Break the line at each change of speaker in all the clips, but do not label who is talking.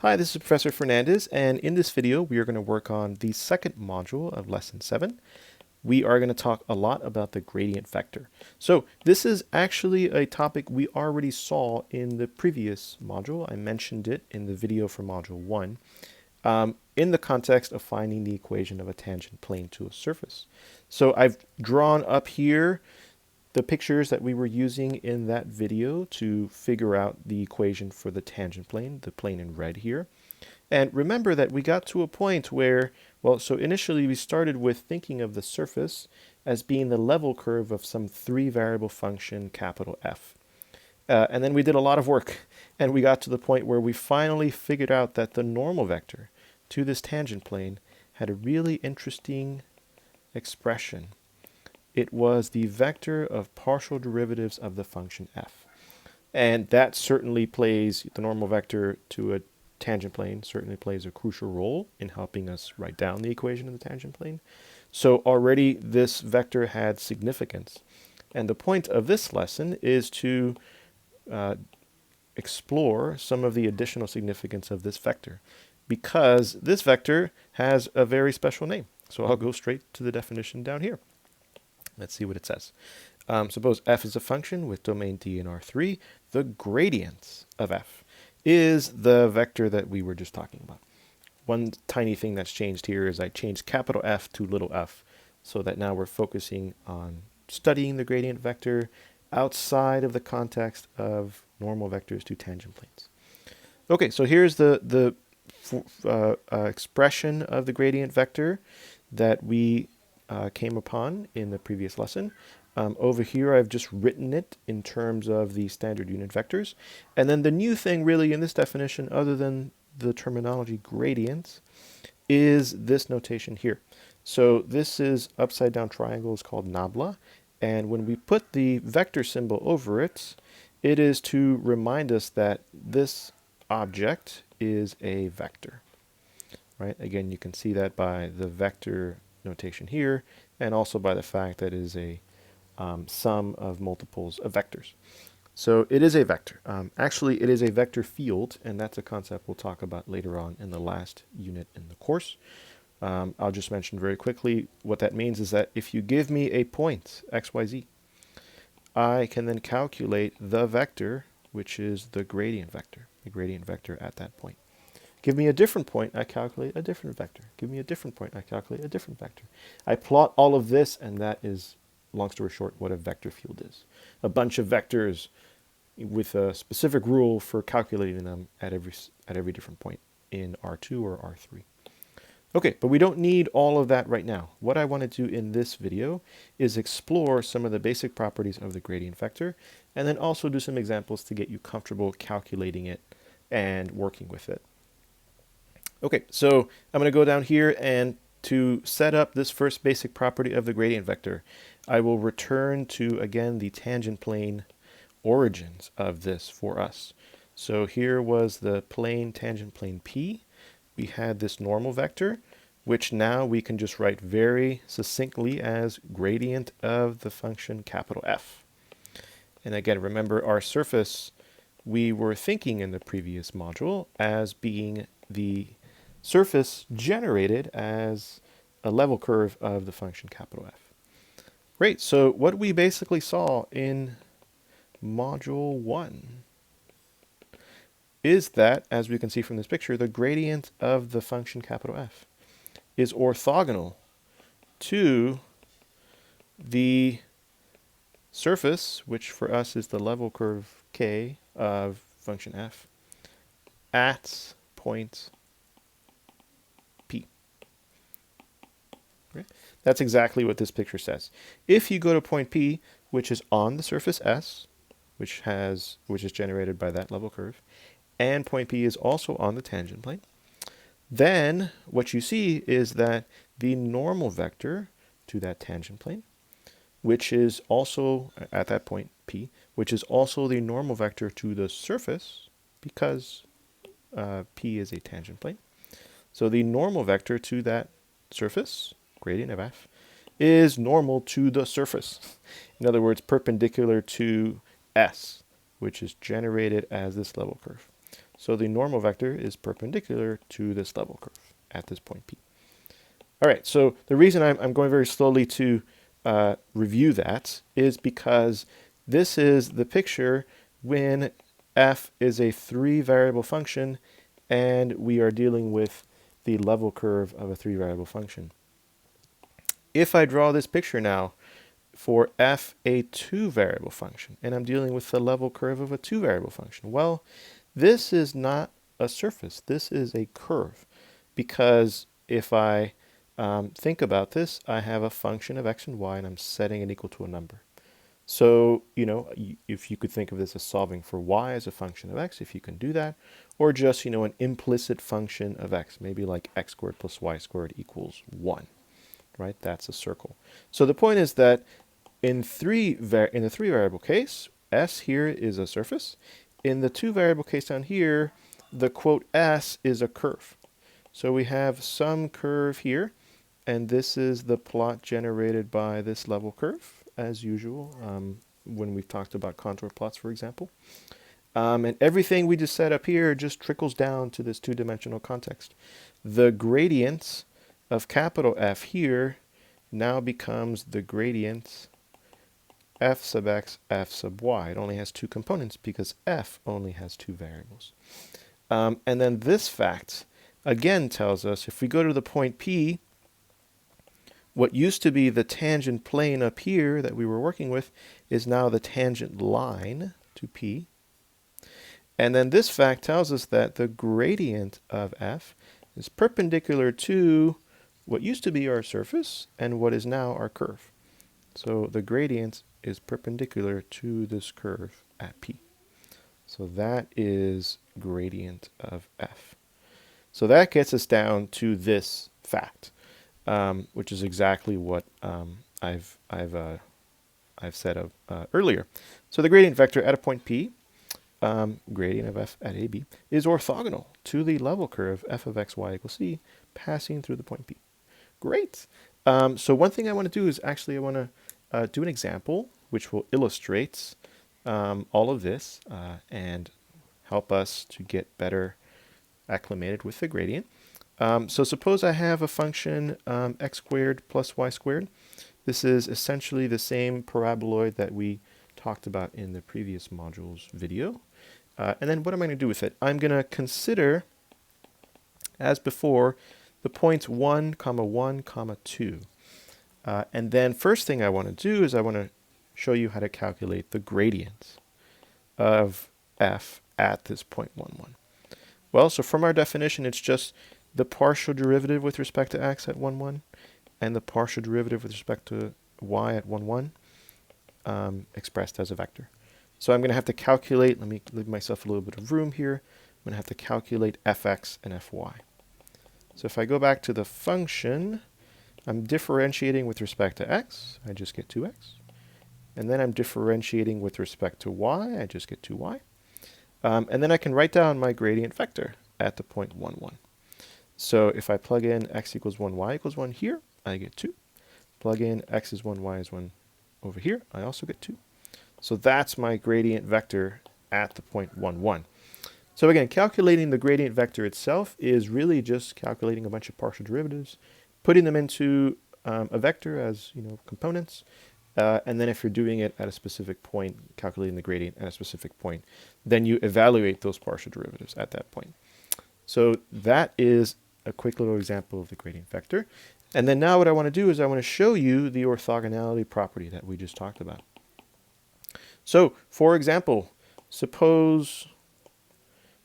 Hi, this is Professor Fernandez, and in this video we are going to work on the second module of Lesson 7. We are going to talk a lot about the gradient vector. So this is actually a topic we already saw in the previous module. I mentioned it in the video for Module 1 in the context of finding the equation of a tangent plane to a surface. So I've drawn up here the pictures that we were using in that video to figure out the equation for the tangent plane, the plane in red here. And remember that we got to a point where, well, so initially we started with thinking of the surface as being the level curve of some three-variable function, capital F. And then we did a lot of work, and we got to the point where we finally figured out that the normal vector to this tangent plane had a really interesting expression. It was the vector of partial derivatives of the function f. And that certainly plays, the normal vector to a tangent plane certainly plays a crucial role in helping us write down the equation of the tangent plane. So already this vector had significance. And the point of this lesson is to explore some of the additional significance of this vector, because this vector has a very special name. So I'll go straight to the definition down here. Let's see what it says. Suppose f is a function with domain D in R3. The gradient of f is the vector that we were just talking about. One tiny thing that's changed here is I changed capital F to little f, so that now we're focusing on studying the gradient vector outside of the context of normal vectors to tangent planes. Okay, so here's the expression of the gradient vector that we came upon in the previous lesson. Over here I've just written it in terms of the standard unit vectors. And then the new thing really in this definition, other than the terminology gradients, is this notation here. So this is upside down triangles called nabla, and when we put the vector symbol over it, it is to remind us that this object is a vector. Right? Again, you can see that by the vector notation here, and also by the fact that it is a sum of multiples of vectors. So it is a vector. Actually, it is a vector field, and that's a concept we'll talk about later on in the last unit in the course. I'll just mention very quickly what that means is that if you give me a point, x, y, z, I can then calculate the vector, which is the gradient vector at that point. Give me a different point, I calculate a different vector. Give me a different point, I calculate a different vector. I plot all of this, and that is, long story short, what a vector field is. A bunch of vectors with a specific rule for calculating them at every different point in R2 or R3. Okay, but we don't need all of that right now. What I want to do in this video is explore some of the basic properties of the gradient vector, and then also do some examples to get you comfortable calculating it and working with it. Okay, so I'm going to go down here, and to set up this first basic property of the gradient vector, I will return to, again, the tangent plane origins of this for us. So here was the plane, tangent plane P. We had this normal vector, which now we can just write very succinctly as gradient of the function capital F. And again, remember our surface, we were thinking in the previous module as being the surface generated as a level curve of the function capital F. Great, so what we basically saw in module 1 is that, as we can see from this picture, the gradient of the function capital F is orthogonal to the surface, which for us is the level curve k of function f, at point P. Okay. That's exactly what this picture says. If you go to point P, which is on the surface S, which is generated by that level curve, and point P is also on the tangent plane, then what you see is that the normal vector to that tangent plane, which is also at that point P, which is also the normal vector to the surface, because P is a tangent plane. So the normal vector to that surface, gradient of f, is normal to the surface. In other words, perpendicular to S, which is generated as this level curve. So the normal vector is perpendicular to this level curve at this point P. All right, so the reason I'm going very slowly to review that is because this is the picture when f is a 3-variable function and we are dealing with the level curve of a 3-variable function. If I draw this picture now for f a 2-variable function and I'm dealing with the level curve of a 2-variable function, well, this is not a surface, this is a curve, because if I think about this, I have a function of x and y and I'm setting it equal to a number. So, if you could think of this as solving for y as a function of x, if you can do that, or just, an implicit function of x, maybe like x squared plus y squared equals 1, right? That's a circle. So the point is that in the 3-variable case, S here is a surface. In the 2-variable case down here, the quote S is a curve. So we have some curve here, and this is the plot generated by this level curve, as usual, when we've talked about contour plots, for example. And everything we just set up here just trickles down to this 2-dimensional context. The gradient of capital F here now becomes the gradient f sub x, f sub y. It only has 2 components because f only has 2 variables. And then this fact again tells us if we go to the point P, what used to be the tangent plane up here that we were working with is now the tangent line to P. And then this fact tells us that the gradient of f is perpendicular to what used to be our surface and what is now our curve. So the gradient is perpendicular to this curve at P. So that is gradient of f. So that gets us down to this fact, which is exactly what I've said earlier. So the gradient vector at a point P, gradient of f at AB, is orthogonal to the level curve f of x, y equals c, passing through the point P. Great. So one thing I want to do is actually I want to do an example which will illustrate all of this and help us to get better acclimated with the gradient. So suppose I have a function x squared plus y squared. This is essentially the same paraboloid that we talked about in the previous module's video. And then what am I going to do with it? I'm going to consider, as before, the points 1, 1, 2. And then first thing I want to do is I want to show you how to calculate the gradient of f at this point 1, 1. Well, so from our definition, it's just the partial derivative with respect to x at 1, 1 and the partial derivative with respect to y at 1, 1 expressed as a vector. So I'm going to have to calculate, let me leave myself a little bit of room here. I'm going to have to calculate fx and fy. So if I go back to the function, I'm differentiating with respect to x, I just get 2x. And then I'm differentiating with respect to y, I just get 2y. And then I can write down my gradient vector at the point 1, 1. So if I plug in x equals 1, y equals 1 here, I get 2. Plug in x is 1, y is 1 over here, I also get 2. So that's my gradient vector at the point 1, 1. So again, calculating the gradient vector itself is really just calculating a bunch of partial derivatives, putting them into a vector as components, and then if you're doing it at a specific point, calculating the gradient at a specific point, then you evaluate those partial derivatives at that point. So that is a quick little example of the gradient vector. And then now what I want to do is I want to show you the orthogonality property that we just talked about. So, for example, suppose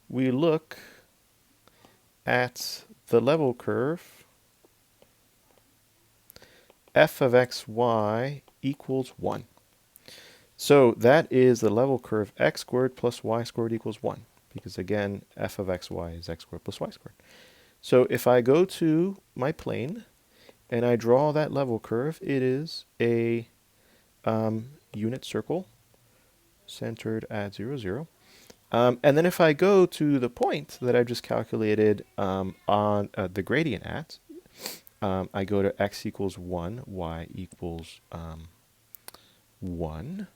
we look at the level curve f of x, y equals 1. So that is the level curve x squared plus y squared equals 1. Because again, f of x, y is x squared plus y squared. So if I go to my plane and I draw that level curve, it is a unit circle centered at 0, 0. And then if I go to the point that I just calculated on the gradient at, I go to x equals 1, y equals 1.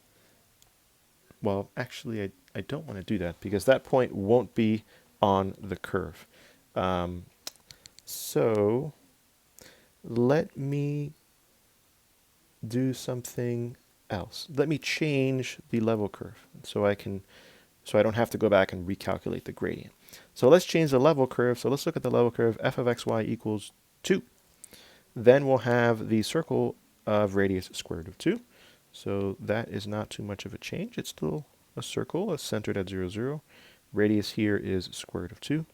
Well, actually, I don't want to do that because that point won't be on the curve. So let me do something else. Let me change the level curve so I don't have to go back and recalculate the gradient. So let's change the level curve. So let's look at the level curve. F of xy equals 2. Then we'll have the circle of radius square root of 2. So that is not too much of a change. It's still a circle, it's centered at 0, 0. Radius here is square root of 2.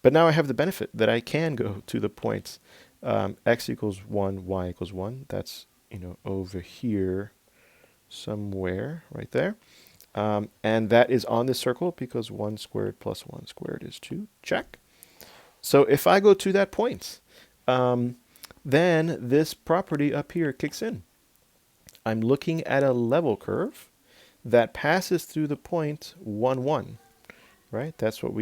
But now I have the benefit that I can go to the points x equals 1, y equals 1. That's, over here somewhere, right there. And that is on this circle because 1 squared plus 1 squared is 2. Check. So if I go to that point, then this property up here kicks in. I'm looking at a level curve that passes through the point 1, 1, right? That's what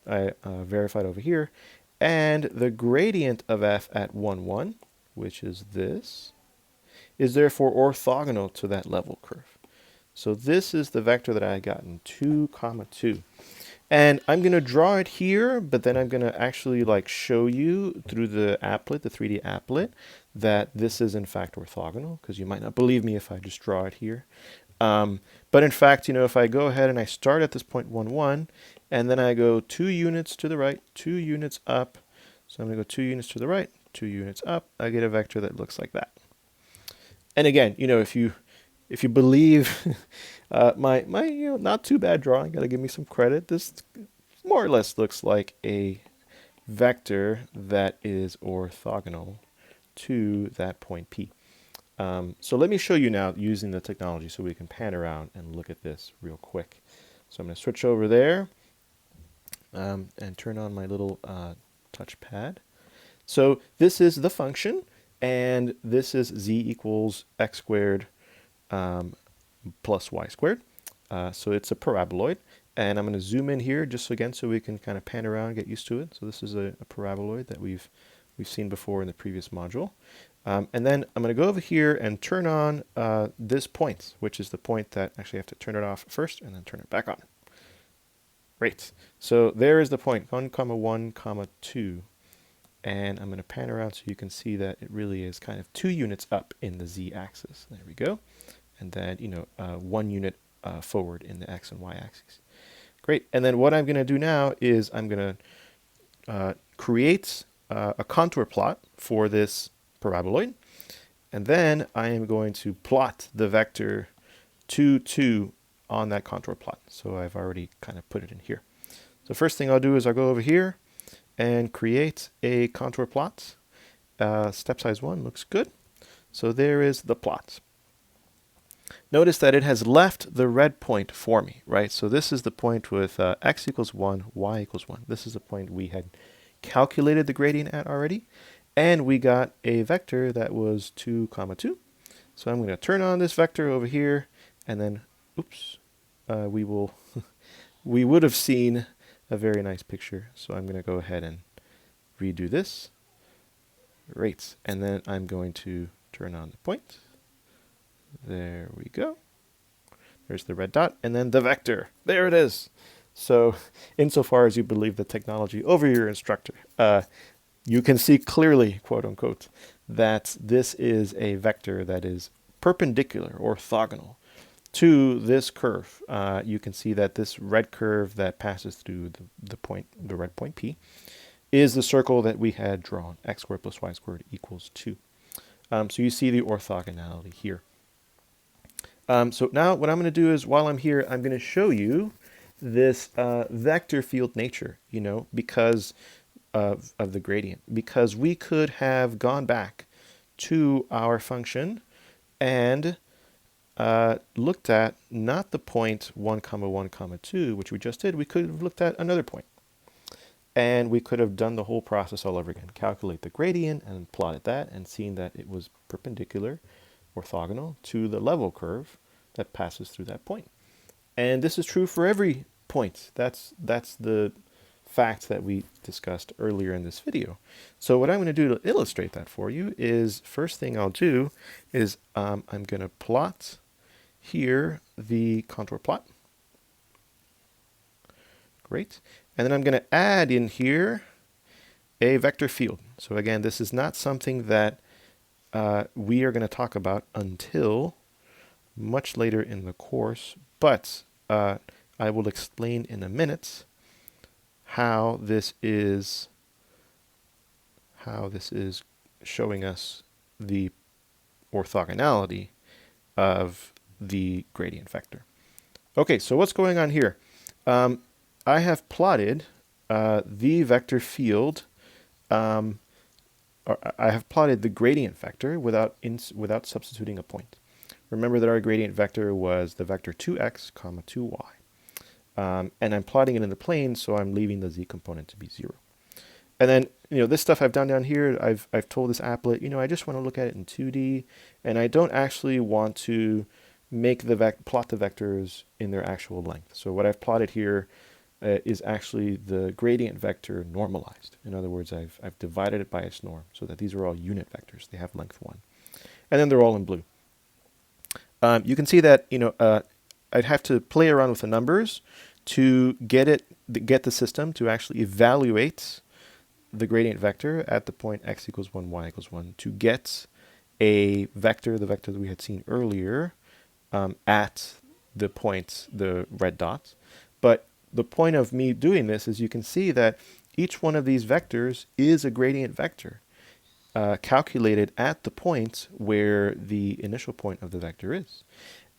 I verified over here. And the gradient of f at 1, 1, which is this, is therefore orthogonal to that level curve. So this is the vector that I got in 2, 2. And I'm going to draw it here, but then I'm going to actually show you through the applet, the 3D applet, that this is in fact orthogonal, because you might not believe me if I just draw it here. But in fact, if I go ahead and I start at this point 1, 1, and then I go 2 units to the right, 2 units up, so I'm going to go 2 units to the right, 2 units up, I get a vector that looks like that. And again, if you believe my not too bad drawing, gotta give me some credit. This more or less looks like a vector that is orthogonal to that point P. So let me show you now using the technology so we can pan around and look at this real quick. So I'm going to switch over there and turn on my little touchpad. So this is the function, and this is z equals x squared plus y squared. So it's a paraboloid, and I'm going to zoom in here just again so we can kind of pan around and get used to it. So this is a paraboloid that we've seen before in the previous module. And then I'm going to go over here and turn on this point, which is the point that actually I have to turn it off first and then turn it back on. Great. So there is the point, 1, 1, 2. And I'm going to pan around so you can see that it really is kind of 2 units up in the z-axis. There we go. And then, 1 unit forward in the x and y axes. Great. And then what I'm going to do now is I'm going to create a contour plot for this paraboloid. And then I am going to plot the vector 2, 2 on that contour plot. So I've already kind of put it in here. So first thing I'll do is I'll go over here and create a contour plot. Step size 1 looks good. So there is the plot. Notice that it has left the red point for me, right? So this is the point with x equals 1, y equals 1. This is the point we had calculated the gradient at already. And we got a vector that was 2, 2. So I'm going to turn on this vector over here, and then, oops, we would have seen a very nice picture. So I'm going to go ahead and redo this. Great. And then I'm going to turn on the point. There we go. There's the red dot, and then the vector. There it is. So insofar as you believe the technology over your instructor, you can see clearly, quote unquote, that this is a vector that is perpendicular, orthogonal, to this curve. You can see that this red curve that passes through the red point P, is the circle that we had drawn, x squared plus y squared equals 2. So you see the orthogonality here. So now what I'm going to do is, while I'm here, I'm going to show you this vector field nature, because of the gradient. Because we could have gone back to our function and looked at not the point 1, 1, 2, which we just did. We could have looked at another point. And we could have done the whole process all over again. Calculate the gradient and plotted that and seen that it was perpendicular, orthogonal to the level curve that passes through that point. And this is true for every point. That's the fact that we discussed earlier in this video. So what I'm going to do to illustrate that for you is, first thing I'll do is I'm going to plot here the contour plot. Great. And then I'm going to add in here a vector field. So again, this is not something that we are going to talk about until much later in the course, but I will explain in a minute how this is showing us the orthogonality of the gradient vector. Okay, so what's going on here? I have plotted the vector field, or I have plotted the gradient vector without substituting a point. Remember that our gradient vector was the vector 2x, comma 2y. And I'm plotting it in the plane, so I'm leaving the z component to be 0. And then, this stuff I've done down here, I've told this applet, I just want to look at it in 2D, and I don't actually want to make plot the vectors in their actual length. So what I've plotted here is actually the gradient vector normalized. In other words, I've divided it by its norm, so that these are all unit vectors. They have length 1. And then they're all in blue. You can see that, I'd have to play around with the numbers to get the system to actually evaluate the gradient vector at the point x equals 1, y equals 1, to get a vector, the vector that we had seen earlier, at the points, the red dots. But the point of me doing this is you can see that each one of these vectors is a gradient vector calculated at the point where the initial point of the vector is.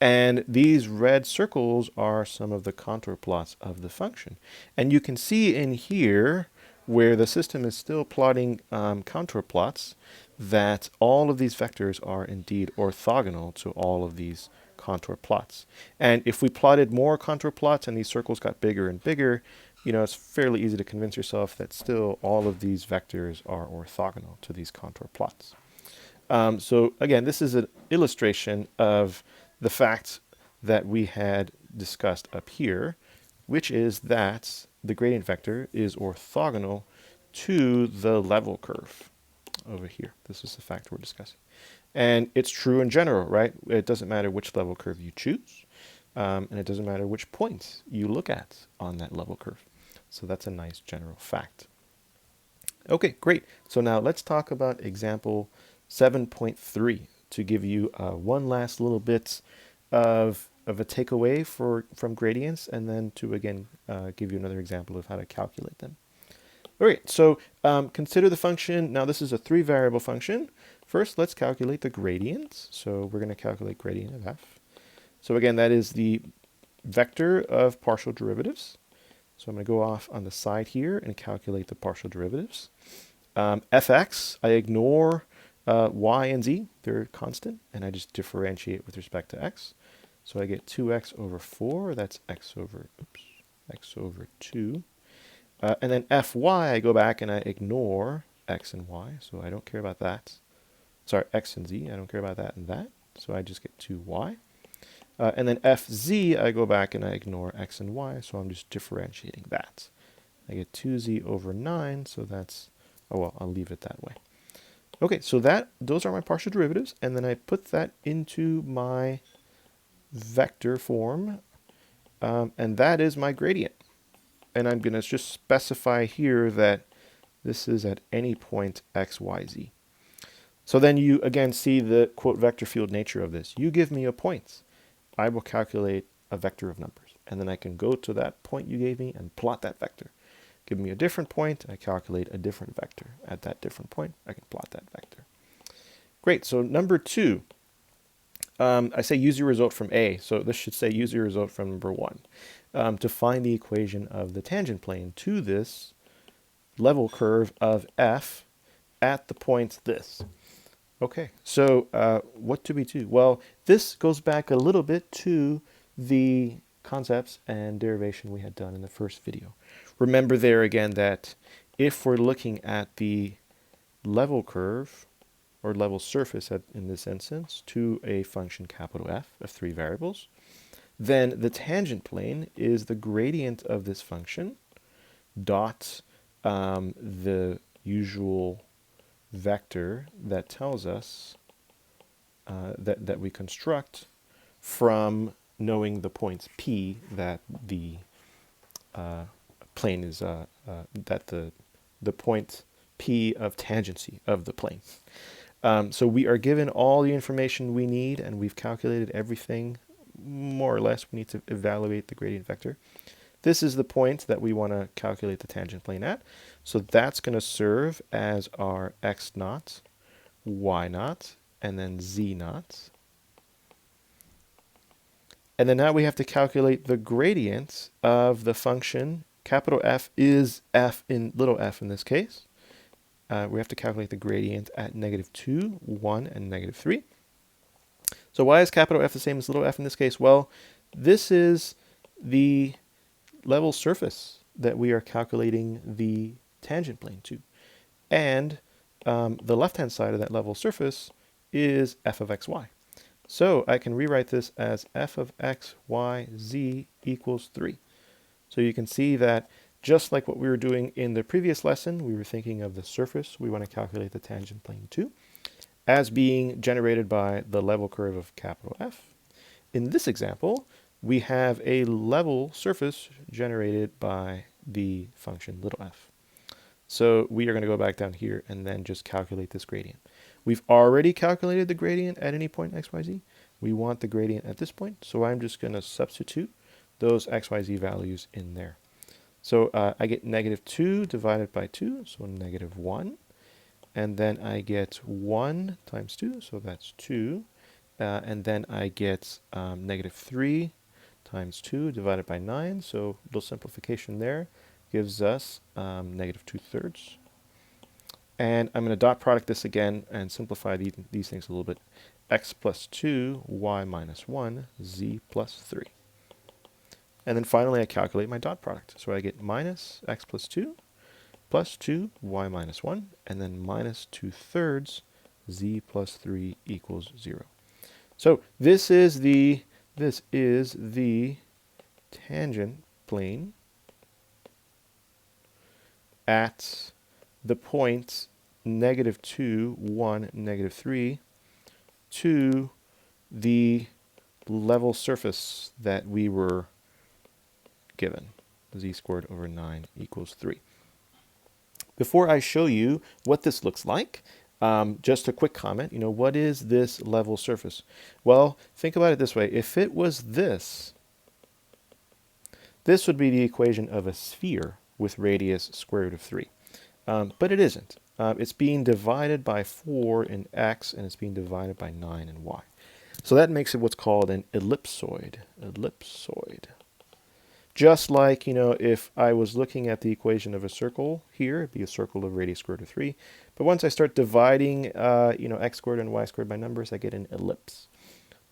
And these red circles are some of the contour plots of the function. And you can see in here, where the system is still plotting contour plots, that all of these vectors are indeed orthogonal to all of these contour plots. And if we plotted more contour plots and these circles got bigger and bigger, it's fairly easy to convince yourself that still all of these vectors are orthogonal to these contour plots. So again, this is an illustration of the fact that we had discussed up here, which is that the gradient vector is orthogonal to the level curve over here. This is the fact we're discussing. And it's true in general, right? It doesn't matter which level curve you choose, and it doesn't matter which points you look at on that level curve. So that's a nice general fact. Okay, great. So now let's talk about example 7.3 to give you one last little bit of a takeaway from gradients, and then to again give you another example of how to calculate them. All right, so consider the function. Now this is a 3-variable function. First, let's calculate the gradient. So we're going to calculate gradient of f. So again, that is the vector of partial derivatives. So I'm going to go off on the side here and calculate the partial derivatives. Fx, I ignore y and z. They're constant, and I just differentiate with respect to x. So I get 2x over 4. That's x over 2. And then fy, I go back and I ignore x and y, so I don't care about that. Sorry, x and z, I don't care about that and that. So I just get 2y. And then fz, I go back and I ignore x and y, so I'm just differentiating that. I get 2z over 9, so that's, oh well, I'll leave it that way. Okay, so those are my partial derivatives, and then I put that into my vector form, and that is my gradient. And I'm going to just specify here that this is at any point x, y, z. So then you again see the quote vector field nature of this. You give me a point, I will calculate a vector of numbers, and then I can go to that point you gave me and plot that vector. Give me a different point, I calculate a different vector. At that different point, I can plot that vector. Great, so number 2. I say use your result from A, so this should say use your result from number 1 to find the equation of the tangent plane to this level curve of f at the point this. Okay, so what do we do? Well, this goes back a little bit to the concepts and derivation we had done in the first video. Remember there again that if we're looking at the level curve, or level surface in this instance, to a function capital F of 3 variables, then the tangent plane is the gradient of this function dot the usual vector that tells us that we construct from knowing the points P that the plane is that the point P of tangency of the plane. So we are given all the information we need, and we've calculated everything more or less. We need to evaluate the gradient vector. This is the point that we want to calculate the tangent plane at. So that's going to serve as our x naught, y naught, and then z naught. And then now we have to calculate the gradient of the function. Capital F is f in little f in this case. We have to calculate the gradient at -2, 1, and -3. So why is capital F the same as little f in this case? Well, this is the level surface that we are calculating the tangent plane to. And the left-hand side of that level surface is f of xy. So I can rewrite this as f of x, y, z equals 3. So you can see that just like what we were doing in the previous lesson, we were thinking of the surface we want to calculate the tangent plane to as being generated by the level curve of capital F. In this example, we have a level surface generated by the function little f. So we are going to go back down here and then just calculate this gradient. We've already calculated the gradient at any point x, y, z. We want the gradient at this point, so I'm just going to substitute those x, y, z values in there. So I get -2 divided by 2, so -1. And then I get 1 times 2, so that's 2. And then I get -3 times 2 divided by 9, so a little simplification there gives us -2/3. And I'm going to dot product this again and simplify these things a little bit. X plus 2, y minus 1, z plus 3. And then finally I calculate my dot product. So I get minus x plus 2, plus 2, y minus 1, and then -2/3, z plus 3 equals 0. So this is the tangent plane at the points -2, 1, -3 to the level surface that we were given, z² / 9 equals 3. Before I show you what this looks like, just a quick comment, what is this level surface? Well, think about it this way. If it was this would be the equation of a sphere with radius √3. But it isn't. It's being divided by 4 in x, and it's being divided by 9 in y. So that makes it what's called an ellipsoid. Ellipsoid. Just like, if I was looking at the equation of a circle here, it'd be a circle of radius √3. But once I start dividing, x² and y² by numbers, I get an ellipse.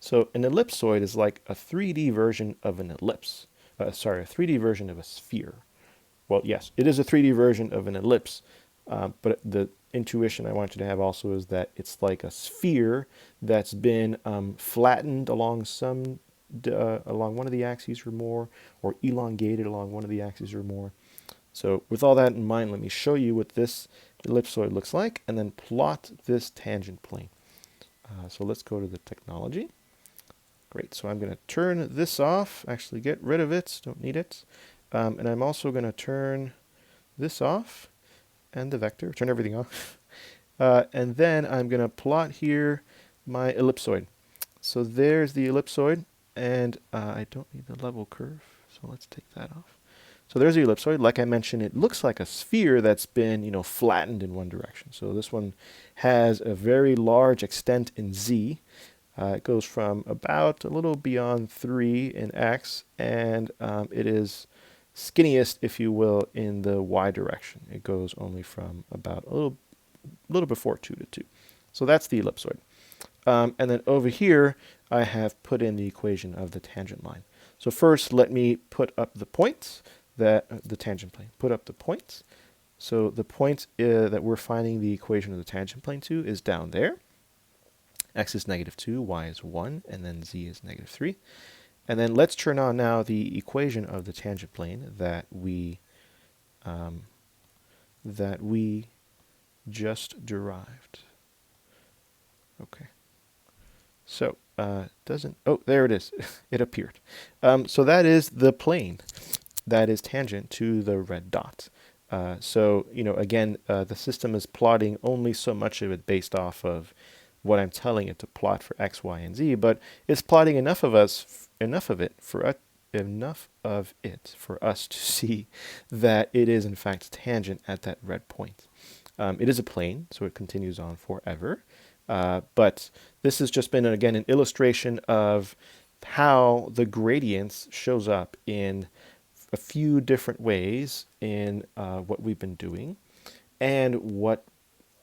So an ellipsoid is like a 3D version of an ellipse. A 3D version of a sphere. Well, yes, it is a 3D version of an ellipse, but the intuition I want you to have also is that it's like a sphere that's been flattened along along one of the axes or more, or elongated along one of the axes or more. So with all that in mind, let me show you what this ellipsoid looks like, and then plot this tangent plane. So let's go to the technology. Great, so I'm going to turn this off, actually get rid of it, don't need it. And I'm also going to turn this off, and the vector, turn everything off. And then I'm going to plot here my ellipsoid. So there's the ellipsoid, and I don't need the level curve, so let's take that off. So there's the ellipsoid. Like I mentioned, it looks like a sphere that's been, flattened in one direction. So this one has a very large extent in z. It goes from about a little beyond 3 in x, and it is skinniest, if you will, in the y direction. It goes only from about a little before 2 to 2. So that's the ellipsoid. And then over here, I have put in the equation of the tangent line. So first, let me put up the points, the tangent plane. Put up the points. So the point that we're finding the equation of the tangent plane to is down there. X is -2, y is 1, and then z is -3. And then let's turn on now the equation of the tangent plane that we just derived. Okay. So there it is. It appeared. So that is the plane that is tangent to the red dot. So, again, the system is plotting only so much of it based off of what I'm telling it to plot for x, y, and z, but it's plotting enough of it for us to see that it is in fact tangent at that red point. It is a plane, so it continues on forever. But this has just been, again, an illustration of how the gradients shows up in a few different ways in what we've been doing and what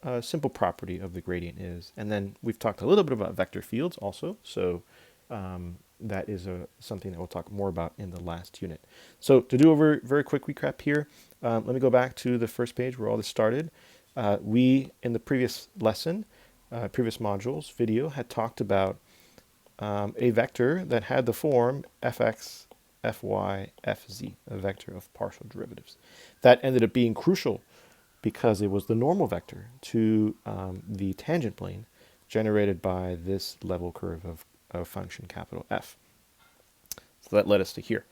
a simple property of the gradient is. And then we've talked a little bit about vector fields also, so that is something that we'll talk more about in the last unit. So to do a very, very quick recap here, let me go back to the first page where all this started. We, in the previous lesson, previous modules, video, had talked about a vector that had the form fx, fy, fz, a vector of partial derivatives. That ended up being crucial because it was the normal vector to the tangent plane generated by this level curve of function capital F. So that led us to here.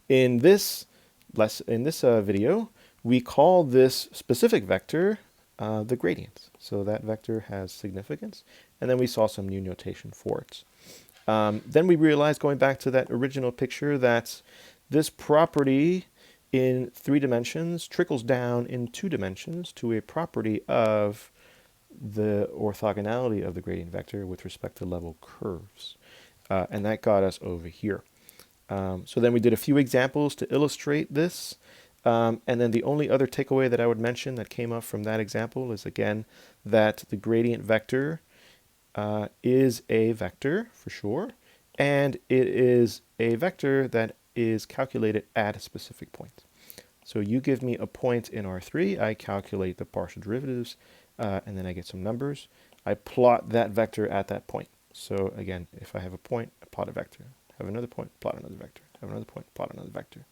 In this video, we call this specific vector the gradient. So that vector has significance, and then we saw some new notation for it. Then we realized, going back to that original picture, that this property in 3 dimensions trickles down in 2 dimensions to a property of the orthogonality of the gradient vector with respect to level curves. And that got us over here. So then we did a few examples to illustrate this. And then the only other takeaway that I would mention that came up from that example is, again, that the gradient vector is a vector for sure, and it is a vector that is calculated at a specific point. So you give me a point in R3, I calculate the partial derivatives, and then I get some numbers. I plot that vector at that point. So again, if I have a point, I plot a vector. Have another point, plot another vector. Have another point, plot another vector.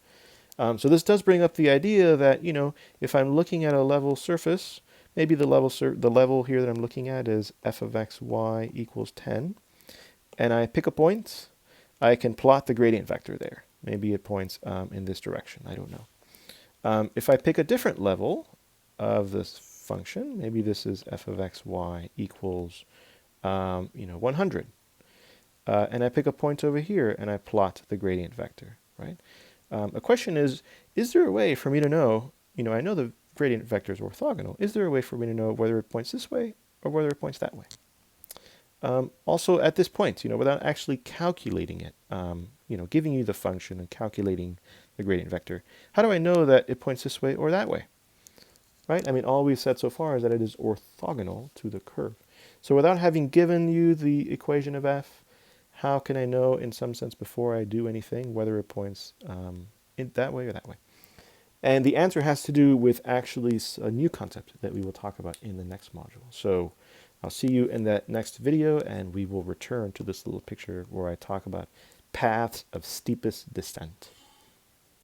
So this does bring up the idea that, if I'm looking at a level surface, maybe the level here that I'm looking at is f of x, y equals 10, and I pick a point, I can plot the gradient vector there. Maybe it points in this direction, I don't know. If I pick a different level of this function, maybe this is f of x, y equals 100, and I pick a point over here and I plot the gradient vector, right? A question is there a way for me to know, I know the gradient vector is orthogonal, is there a way for me to know whether it points this way or whether it points that way? Also at this point, without actually calculating it, giving you the function and calculating the gradient vector, how do I know that it points this way or that way? Right? I mean, all we've said so far is that it is orthogonal to the curve. So without having given you the equation of f, how can I know, in some sense, before I do anything, whether it points in that way or that way? And the answer has to do with actually a new concept that we will talk about in the next module. So I'll see you in that next video, and we will return to this little picture where I talk about paths of steepest descent.